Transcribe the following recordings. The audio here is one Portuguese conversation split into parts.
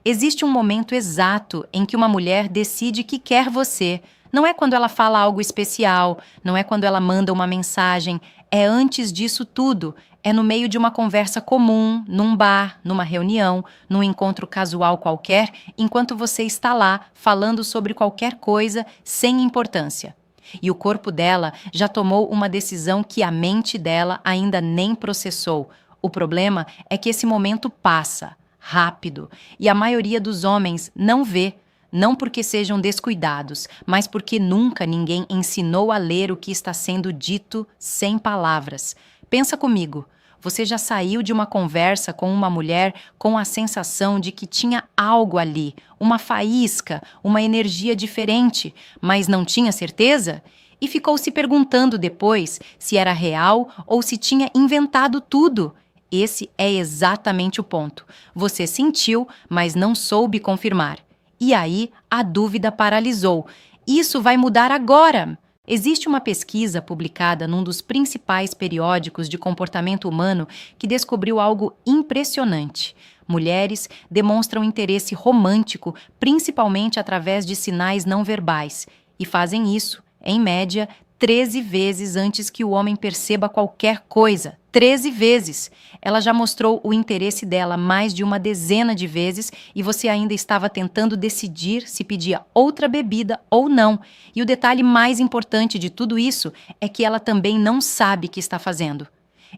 Existe um momento exato em que uma mulher decide que quer você. Não é quando ela fala algo especial, não é quando ela manda uma mensagem, é antes disso tudo. É no meio de uma conversa comum, num bar, numa reunião, num encontro casual qualquer, enquanto você está lá falando sobre qualquer coisa sem importância. E o corpo dela já tomou uma decisão que a mente dela ainda nem processou. O problema é que esse momento passa rápido, e a maioria dos homens não vê, não porque sejam descuidados, mas porque nunca ninguém ensinou a ler o que está sendo dito sem palavras. Pensa comigo, você já saiu de uma conversa com uma mulher com a sensação de que tinha algo ali, uma faísca, uma energia diferente, mas não tinha certeza? E ficou se perguntando depois se era real ou se tinha inventado tudo. Esse é exatamente o ponto. Você sentiu, mas não soube confirmar. E aí, a dúvida paralisou. Isso vai mudar agora! Existe uma pesquisa publicada num dos principais periódicos de comportamento humano que descobriu algo impressionante. Mulheres demonstram interesse romântico, principalmente através de sinais não verbais, e fazem isso, em média, 13 vezes antes que o homem perceba qualquer coisa. 13 vezes! Ela já mostrou o interesse dela mais de uma dezena de vezes e você ainda estava tentando decidir se pedia outra bebida ou não. E o detalhe mais importante de tudo isso é que ela também não sabe o que está fazendo.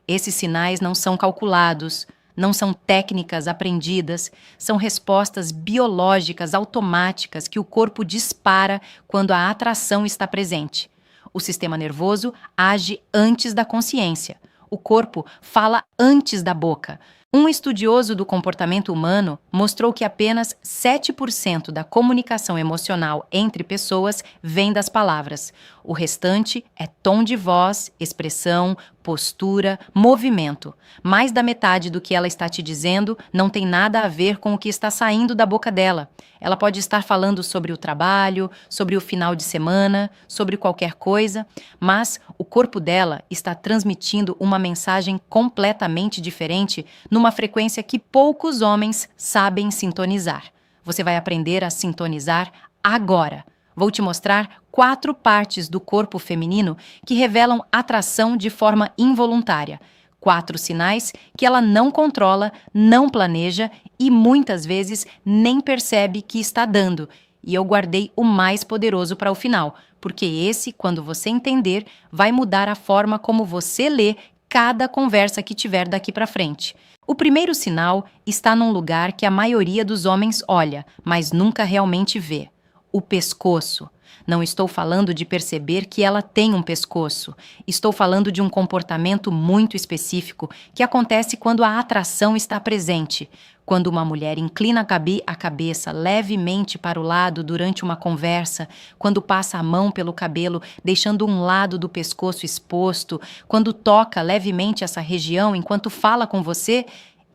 Esses sinais não são calculados, não são técnicas aprendidas, são respostas biológicas automáticas que o corpo dispara quando a atração está presente. O sistema nervoso age antes da consciência. O corpo fala antes da boca. Um estudioso do comportamento humano mostrou que apenas 7% da comunicação emocional entre pessoas vem das palavras. O restante é tom de voz, expressão, postura, movimento. Mais da metade do que ela está te dizendo não tem nada a ver com o que está saindo da boca dela. Ela pode estar falando sobre o trabalho, sobre o final de semana, sobre qualquer coisa, mas o corpo dela está transmitindo uma mensagem completamente diferente numa frequência que poucos homens sabem sintonizar. Você vai aprender a sintonizar agora. Vou te mostrar 4 partes do corpo feminino que revelam atração de forma involuntária. 4 sinais que ela não controla, não planeja e muitas vezes nem percebe que está dando. E eu guardei o mais poderoso para o final, porque esse, quando você entender, vai mudar a forma como você lê cada conversa que tiver daqui para frente. O primeiro sinal está num lugar que a maioria dos homens olha, mas nunca realmente vê: o pescoço. Não estou falando de perceber que ela tem um pescoço. Estou falando de um comportamento muito específico que acontece quando a atração está presente. Quando uma mulher inclina a cabeça levemente para o lado durante uma conversa, quando passa a mão pelo cabelo, deixando um lado do pescoço exposto, quando toca levemente essa região enquanto fala com você,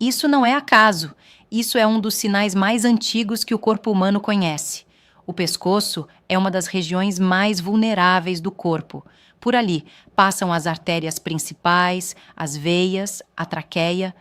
isso não é acaso. Isso é um dos sinais mais antigos que o corpo humano conhece. O pescoço é uma das regiões mais vulneráveis do corpo. Por ali passam as artérias principais, as veias, a traqueia.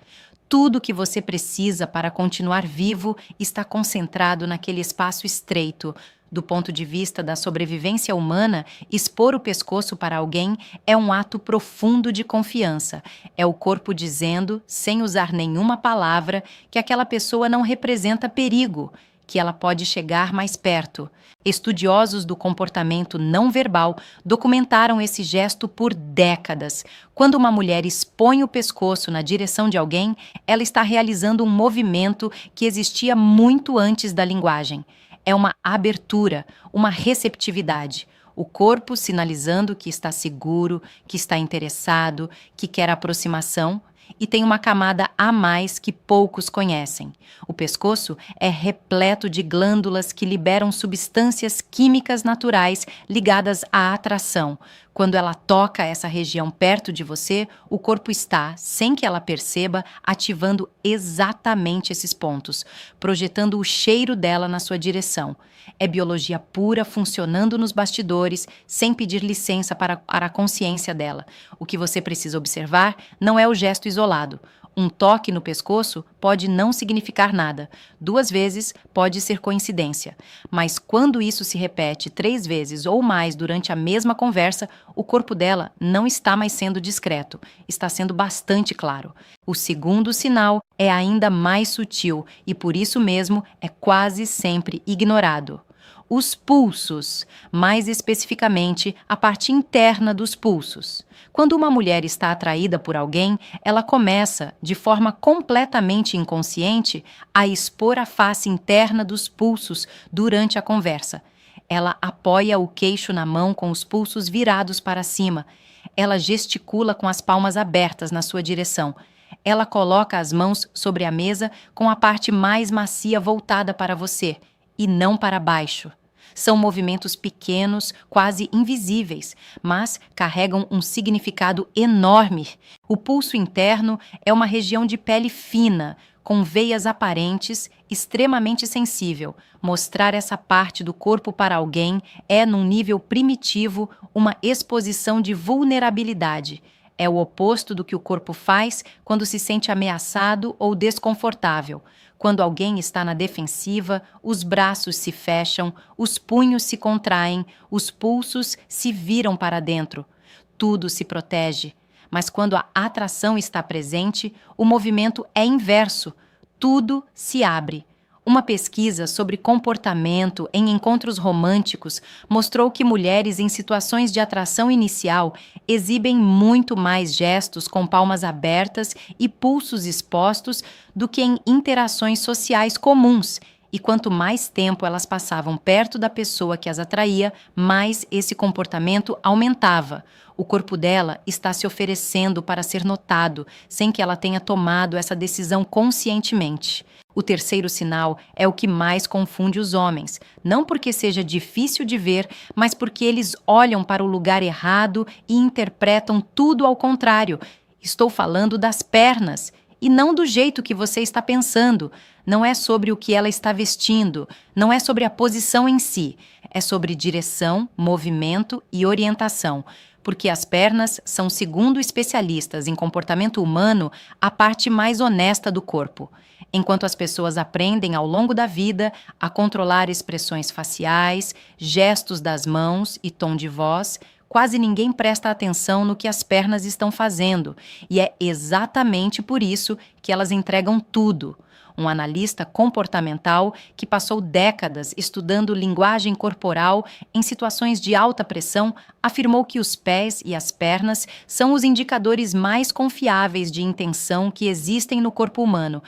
Tudo o que você precisa para continuar vivo está concentrado naquele espaço estreito. Do ponto de vista da sobrevivência humana, expor o pescoço para alguém é um ato profundo de confiança. É o corpo dizendo, sem usar nenhuma palavra, que aquela pessoa não representa perigo, que ela pode chegar mais perto. Estudiosos do comportamento não verbal documentaram esse gesto por décadas. Quando uma mulher expõe o pescoço na direção de alguém, ela está realizando um movimento que existia muito antes da linguagem. É uma abertura, uma receptividade. O corpo sinalizando que está seguro, que está interessado, que quer aproximação. E tem uma camada a mais que poucos conhecem. O pescoço é repleto de glândulas que liberam substâncias químicas naturais ligadas à atração. Quando ela toca essa região perto de você, o corpo está, sem que ela perceba, ativando exatamente esses pontos, projetando o cheiro dela na sua direção. É biologia pura funcionando nos bastidores, sem pedir licença para a consciência dela. O que você precisa observar não é o gesto isolado. Um toque no pescoço pode não significar nada. 2 vezes pode ser coincidência. Mas quando isso se repete 3 vezes ou mais durante a mesma conversa, o corpo dela não está mais sendo discreto, está sendo bastante claro. O segundo sinal é ainda mais sutil e, por isso mesmo, é quase sempre ignorado. Os pulsos, mais especificamente a parte interna dos pulsos. Quando uma mulher está atraída por alguém, ela começa, de forma completamente inconsciente, a expor a face interna dos pulsos durante a conversa. Ela apoia o queixo na mão com os pulsos virados para cima. Ela gesticula com as palmas abertas na sua direção. Ela coloca as mãos sobre a mesa com a parte mais macia voltada para você, e não para baixo. São movimentos pequenos, quase invisíveis, mas carregam um significado enorme. O pulso interno é uma região de pele fina, com veias aparentes, extremamente sensível. Mostrar essa parte do corpo para alguém é, num nível primitivo, uma exposição de vulnerabilidade. É o oposto do que o corpo faz quando se sente ameaçado ou desconfortável. Quando alguém está na defensiva, os braços se fecham, os punhos se contraem, os pulsos se viram para dentro. Tudo se protege. Mas quando a atração está presente, o movimento é inverso. Tudo se abre. Uma pesquisa sobre comportamento em encontros românticos mostrou que mulheres em situações de atração inicial exibem muito mais gestos com palmas abertas e pulsos expostos do que em interações sociais comuns. E quanto mais tempo elas passavam perto da pessoa que as atraía, mais esse comportamento aumentava. O corpo dela está se oferecendo para ser notado, sem que ela tenha tomado essa decisão conscientemente. O terceiro sinal é o que mais confunde os homens, não porque seja difícil de ver, mas porque eles olham para o lugar errado e interpretam tudo ao contrário. Estou falando das pernas, e não do jeito que você está pensando. Não é sobre o que ela está vestindo, não é sobre a posição em si, é sobre direção, movimento e orientação. Porque as pernas são, segundo especialistas em comportamento humano, a parte mais honesta do corpo. Enquanto as pessoas aprendem ao longo da vida a controlar expressões faciais, gestos das mãos e tom de voz, quase ninguém presta atenção no que as pernas estão fazendo, e é exatamente por isso que elas entregam tudo. Um analista comportamental que passou décadas estudando linguagem corporal em situações de alta pressão afirmou que os pés e as pernas são os indicadores mais confiáveis de intenção que existem no corpo humano.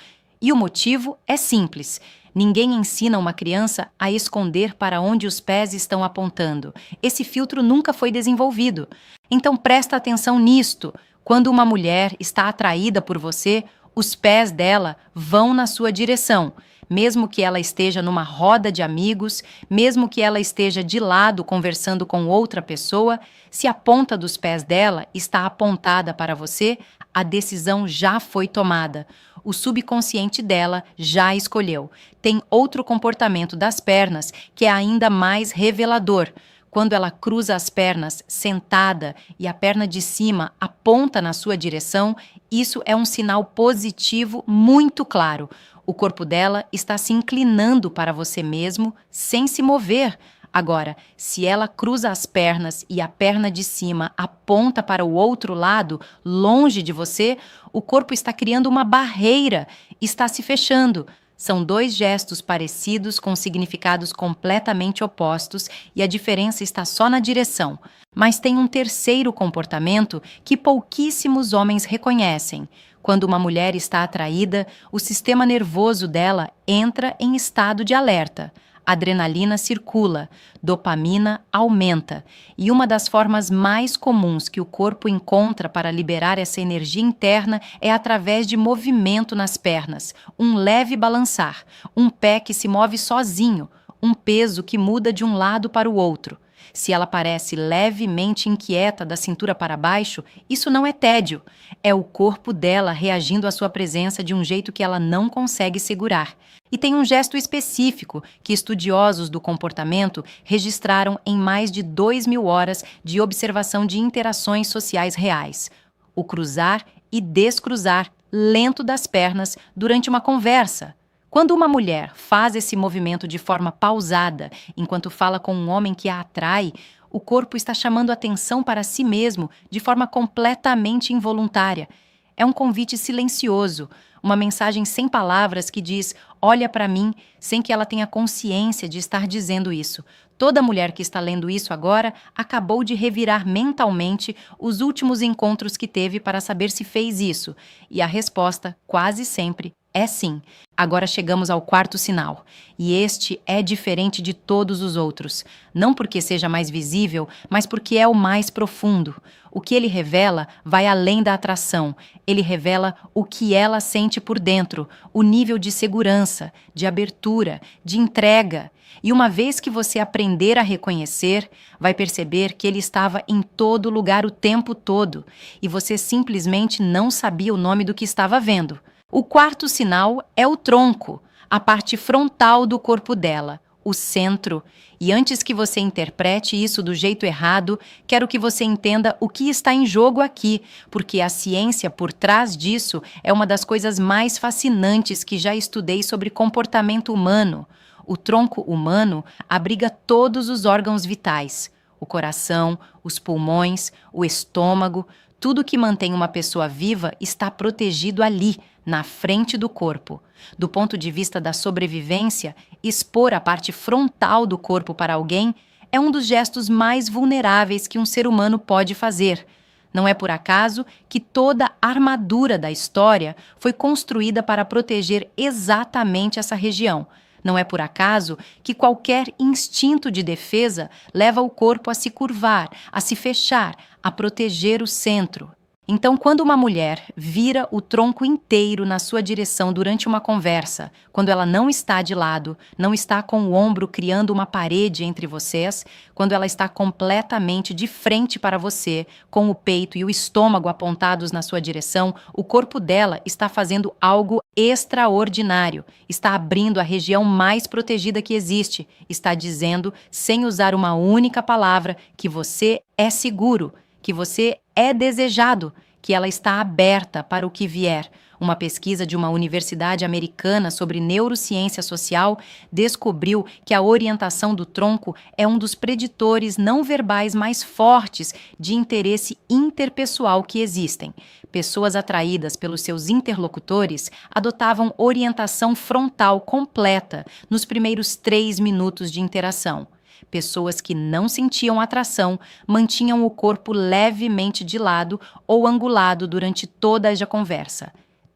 E o motivo é simples. Ninguém ensina uma criança a esconder para onde os pés estão apontando. Esse filtro nunca foi desenvolvido. Então presta atenção nisto. Quando uma mulher está atraída por você, os pés dela vão na sua direção. Mesmo que ela esteja numa roda de amigos, mesmo que ela esteja de lado conversando com outra pessoa, se a ponta dos pés dela está apontada para você, a decisão já foi tomada. O subconsciente dela já escolheu. Tem outro comportamento das pernas que é ainda mais revelador. Quando ela cruza as pernas sentada e a perna de cima aponta na sua direção, isso é um sinal positivo muito claro. O corpo dela está se inclinando para você mesmo sem se mover. Agora, se ela cruza as pernas e a perna de cima aponta para o outro lado, longe de você, o corpo está criando uma barreira, está se fechando. São 2 gestos parecidos com significados completamente opostos e a diferença está só na direção. Mas tem um terceiro comportamento que pouquíssimos homens reconhecem. Quando uma mulher está atraída, o sistema nervoso dela entra em estado de alerta. Adrenalina circula, dopamina aumenta, e uma das formas mais comuns que o corpo encontra para liberar essa energia interna é através de movimento nas pernas, um leve balançar, um pé que se move sozinho, um peso que muda de um lado para o outro. Se ela parece levemente inquieta da cintura para baixo, isso não é tédio. É o corpo dela reagindo à sua presença de um jeito que ela não consegue segurar. E tem um gesto específico que estudiosos do comportamento registraram em mais de 2.000 horas de observação de interações sociais reais: o cruzar e descruzar lento das pernas durante uma conversa. Quando uma mulher faz esse movimento de forma pausada, enquanto fala com um homem que a atrai, o corpo está chamando atenção para si mesmo de forma completamente involuntária. É um convite silencioso, uma mensagem sem palavras que diz: olha para mim, sem que ela tenha consciência de estar dizendo isso. Toda mulher que está lendo isso agora acabou de revirar mentalmente os últimos encontros que teve para saber se fez isso. E a resposta, quase sempre, é sim. Agora chegamos ao quarto sinal. E este é diferente de todos os outros. Não porque seja mais visível, mas porque é o mais profundo. O que ele revela vai além da atração. Ele revela o que ela sente por dentro, o nível de segurança, de abertura, de entrega. E uma vez que você aprender a reconhecer, vai perceber que ele estava em todo lugar o tempo todo, e você simplesmente não sabia o nome do que estava vendo. O quarto sinal é o tronco, a parte frontal do corpo dela, o centro. E antes que você interprete isso do jeito errado, quero que você entenda o que está em jogo aqui, porque a ciência por trás disso é uma das coisas mais fascinantes que já estudei sobre comportamento humano. O tronco humano abriga todos os órgãos vitais: o coração, os pulmões, o estômago. Tudo que mantém uma pessoa viva está protegido ali, na frente do corpo. Do ponto de vista da sobrevivência, expor a parte frontal do corpo para alguém é um dos gestos mais vulneráveis que um ser humano pode fazer. Não é por acaso que toda a armadura da história foi construída para proteger exatamente essa região. Não é por acaso que qualquer instinto de defesa leva o corpo a se curvar, a se fechar, a proteger o centro. Então, quando uma mulher vira o tronco inteiro na sua direção durante uma conversa, quando ela não está de lado, não está com o ombro criando uma parede entre vocês, quando ela está completamente de frente para você, com o peito e o estômago apontados na sua direção, o corpo dela está fazendo algo extraordinário, está abrindo a região mais protegida que existe, está dizendo, sem usar uma única palavra, que você é seguro, que você é desejado, que ela está aberta para o que vier. Uma pesquisa de uma universidade americana sobre neurociência social descobriu que a orientação do tronco é um dos preditores não verbais mais fortes de interesse interpessoal que existem. Pessoas atraídas pelos seus interlocutores adotavam orientação frontal completa nos primeiros 3 minutos de interação. Pessoas que não sentiam atração mantinham o corpo levemente de lado ou angulado durante toda a conversa.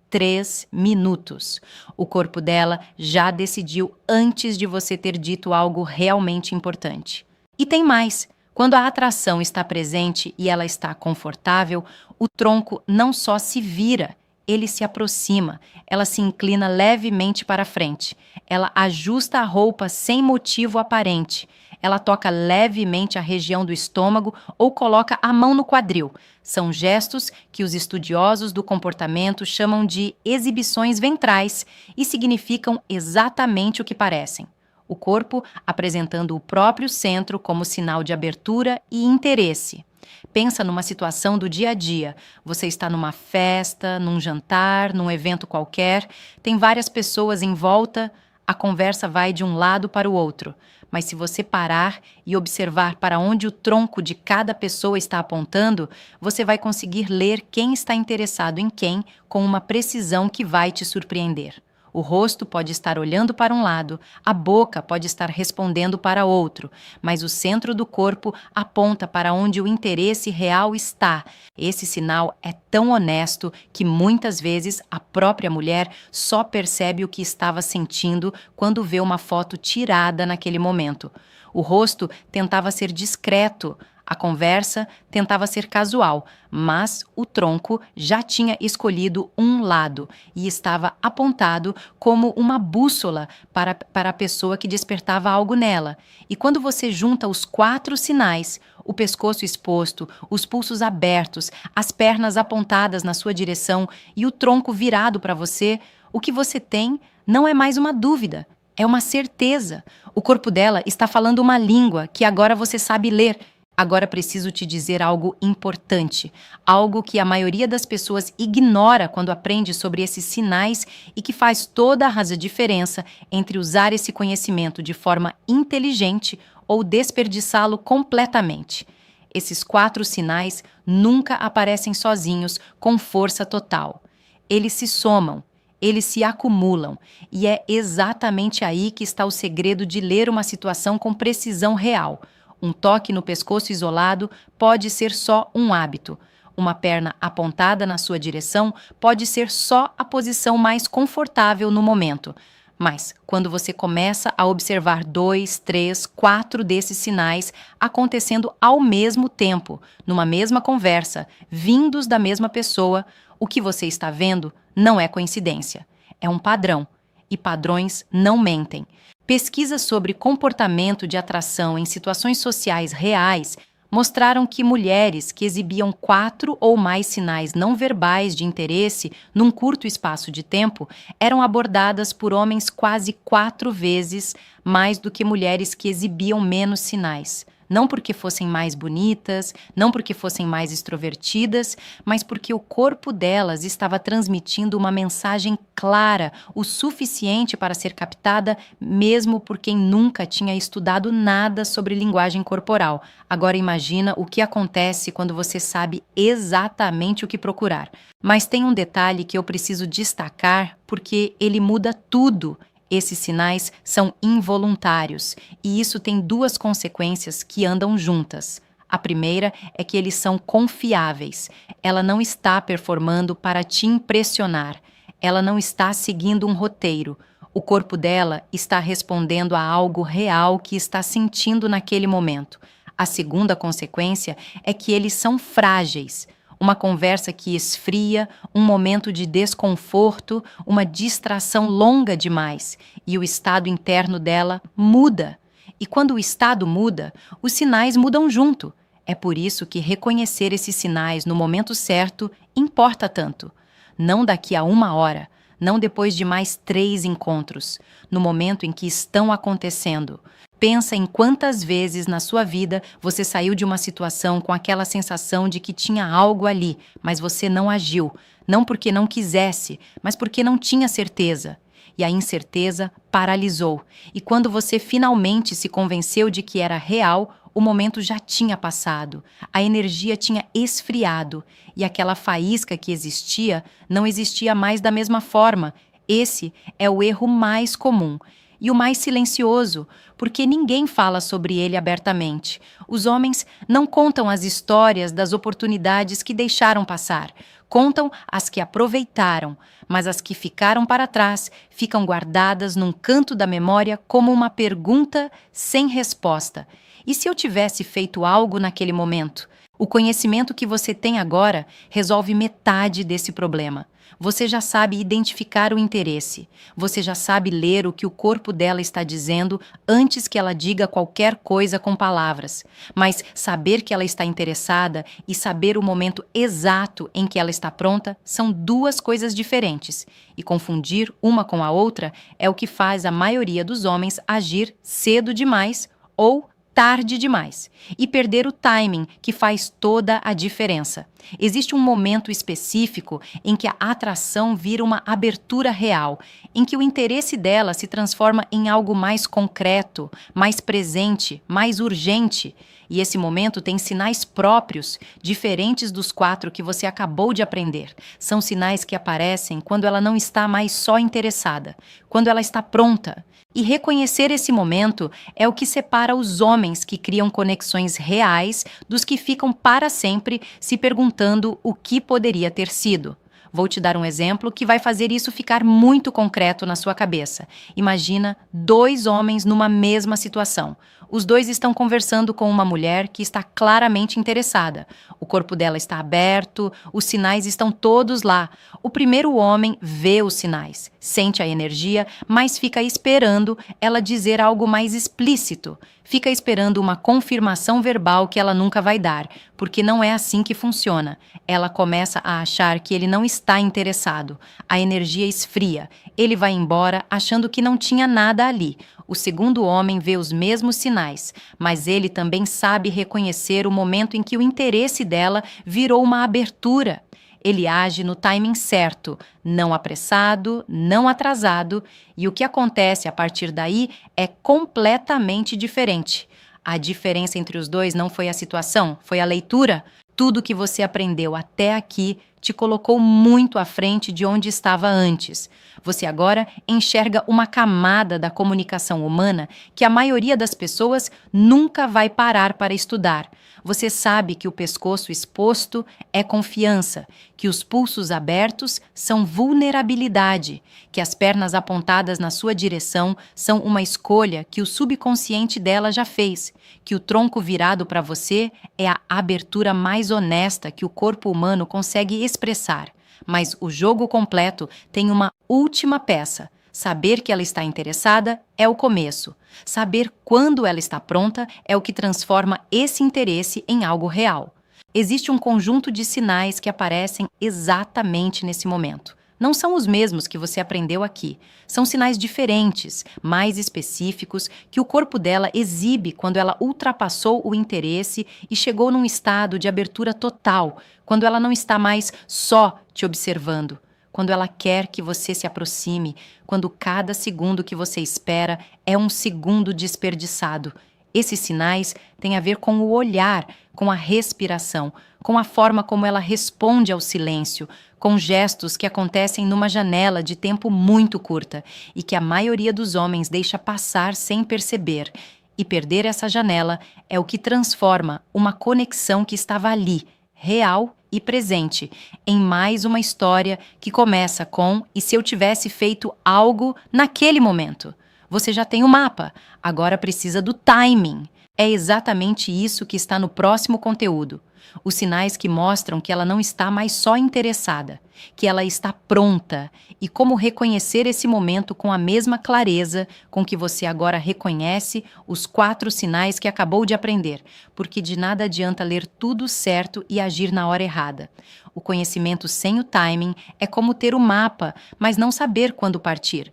3 minutos. O corpo dela já decidiu antes de você ter dito algo realmente importante. E tem mais. Quando a atração está presente e ela está confortável, o tronco não só se vira, ele se aproxima, ela se inclina levemente para frente, ela ajusta a roupa sem motivo aparente, ela toca levemente a região do estômago ou coloca a mão no quadril. São gestos que os estudiosos do comportamento chamam de exibições ventrais e significam exatamente o que parecem. O corpo apresentando o próprio centro como sinal de abertura e interesse. Pensa numa situação do dia a dia. Você está numa festa, num jantar, num evento qualquer, tem várias pessoas em volta, a conversa vai de um lado para o outro. Mas se você parar e observar para onde o tronco de cada pessoa está apontando, você vai conseguir ler quem está interessado em quem com uma precisão que vai te surpreender. O rosto pode estar olhando para um lado, a boca pode estar respondendo para outro, mas o centro do corpo aponta para onde o interesse real está. Esse sinal é tão honesto que muitas vezes a própria mulher só percebe o que estava sentindo quando vê uma foto tirada naquele momento. O rosto tentava ser discreto, a conversa tentava ser casual, mas o tronco já tinha escolhido um lado e estava apontado como uma bússola para a pessoa que despertava algo nela. E quando você junta os 4 sinais, o pescoço exposto, os pulsos abertos, as pernas apontadas na sua direção e o tronco virado para você, o que você tem não é mais uma dúvida, é uma certeza. O corpo dela está falando uma língua que agora você sabe ler. Agora preciso te dizer algo importante, algo que a maioria das pessoas ignora quando aprende sobre esses sinais e que faz toda a diferença entre usar esse conhecimento de forma inteligente ou desperdiçá-lo completamente. Esses 4 sinais nunca aparecem sozinhos, com força total. Eles se somam, eles se acumulam, e é exatamente aí que está o segredo de ler uma situação com precisão real. Um toque no pescoço isolado pode ser só um hábito. Uma perna apontada na sua direção pode ser só a posição mais confortável no momento. Mas, quando você começa a observar 2, 3, 4 desses sinais acontecendo ao mesmo tempo, numa mesma conversa, vindos da mesma pessoa, o que você está vendo não é coincidência. É um padrão. E padrões não mentem. Pesquisas sobre comportamento de atração em situações sociais reais mostraram que mulheres que exibiam 4 ou mais sinais não verbais de interesse num curto espaço de tempo eram abordadas por homens quase 4 vezes mais do que mulheres que exibiam menos sinais. Não porque fossem mais bonitas, não porque fossem mais extrovertidas, mas porque o corpo delas estava transmitindo uma mensagem clara, o suficiente para ser captada, mesmo por quem nunca tinha estudado nada sobre linguagem corporal. Agora imagina o que acontece quando você sabe exatamente o que procurar. Mas tem um detalhe que eu preciso destacar, porque ele muda tudo. Esses sinais são involuntários, e isso tem 2 consequências que andam juntas. A primeira é que eles são confiáveis. Ela não está performando para te impressionar. Ela não está seguindo um roteiro. O corpo dela está respondendo a algo real que está sentindo naquele momento. A segunda consequência é que eles são frágeis. Uma conversa que esfria, um momento de desconforto, uma distração longa demais, e o estado interno dela muda. E quando o estado muda, os sinais mudam junto. É por isso que reconhecer esses sinais no momento certo importa tanto. Não daqui a 1 hora, não depois de mais 3 encontros, no momento em que estão acontecendo. Pensa em quantas vezes na sua vida você saiu de uma situação com aquela sensação de que tinha algo ali, mas você não agiu, não porque não quisesse, mas porque não tinha certeza. E a incerteza paralisou. E quando você finalmente se convenceu de que era real, o momento já tinha passado, a energia tinha esfriado e aquela faísca que existia não existia mais da mesma forma. Esse é o erro mais comum. E o mais silencioso, porque ninguém fala sobre ele abertamente. Os homens não contam as histórias das oportunidades que deixaram passar. Contam as que aproveitaram, mas as que ficaram para trás ficam guardadas num canto da memória como uma pergunta sem resposta. E se eu tivesse feito algo naquele momento? O conhecimento que você tem agora resolve metade desse problema. Você já sabe identificar o interesse. Você já sabe ler o que o corpo dela está dizendo antes que ela diga qualquer coisa com palavras. Mas saber que ela está interessada e saber o momento exato em que ela está pronta são 2 coisas diferentes. E confundir uma com a outra é o que faz a maioria dos homens agir cedo demais ou tarde demais e perder o timing, que faz toda a diferença. Existe um momento específico em que a atração vira uma abertura real, em que o interesse dela se transforma em algo mais concreto, mais presente, mais urgente. E esse momento tem sinais próprios, diferentes dos 4 que você acabou de aprender. São sinais que aparecem quando ela não está mais só interessada, quando ela está pronta. E reconhecer esse momento é o que separa os homens que criam conexões reais dos que ficam para sempre se perguntando o que poderia ter sido. Vou te dar um exemplo que vai fazer isso ficar muito concreto na sua cabeça. Imagina 2 homens numa mesma situação. Os 2 estão conversando com uma mulher que está claramente interessada. O corpo dela está aberto, os sinais estão todos lá. O primeiro homem vê os sinais, sente a energia, mas fica esperando ela dizer algo mais explícito. Fica esperando uma confirmação verbal que ela nunca vai dar, porque não é assim que funciona. Ela começa a achar que ele não está interessado. A energia esfria. Ele vai embora achando que não tinha nada ali. O segundo homem vê os mesmos sinais, mas ele também sabe reconhecer o momento em que o interesse dela virou uma abertura. Ele age no timing certo, não apressado, não atrasado, e o que acontece a partir daí é completamente diferente. A diferença entre os dois não foi a situação, foi a leitura. Tudo que você aprendeu até aqui te colocou muito à frente de onde estava antes. Você agora enxerga uma camada da comunicação humana que a maioria das pessoas nunca vai parar para estudar. Você sabe que o pescoço exposto é confiança, que os pulsos abertos são vulnerabilidade, que as pernas apontadas na sua direção são uma escolha que o subconsciente dela já fez, que o tronco virado para você é a abertura mais honesta que o corpo humano consegue expressar. Mas o jogo completo tem uma última peça. Saber que ela está interessada é o começo. Saber quando ela está pronta é o que transforma esse interesse em algo real. Existe um conjunto de sinais que aparecem exatamente nesse momento. Não são os mesmos que você aprendeu aqui. São sinais diferentes, mais específicos, que o corpo dela exibe quando ela ultrapassou o interesse e chegou num estado de abertura total, quando ela não está mais só te observando. Quando ela quer que você se aproxime, quando cada segundo que você espera é um segundo desperdiçado. Esses sinais têm a ver com o olhar, com a respiração, com a forma como ela responde ao silêncio, com gestos que acontecem numa janela de tempo muito curta e que a maioria dos homens deixa passar sem perceber. E perder essa janela é o que transforma uma conexão que estava ali, real e presente, em mais uma história que começa com "e se eu tivesse feito algo naquele momento?". Você já tem o mapa, agora precisa do timing. É exatamente isso que está no próximo conteúdo. Os sinais que mostram que ela não está mais só interessada, que ela está pronta, e como reconhecer esse momento com a mesma clareza com que você agora reconhece os 4 sinais que acabou de aprender, porque de nada adianta ler tudo certo e agir na hora errada. O conhecimento sem o timing é como ter o mapa, mas não saber quando partir.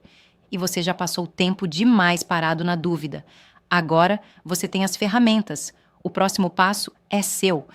E você já passou tempo demais parado na dúvida. Agora você tem as ferramentas. O próximo passo é seu.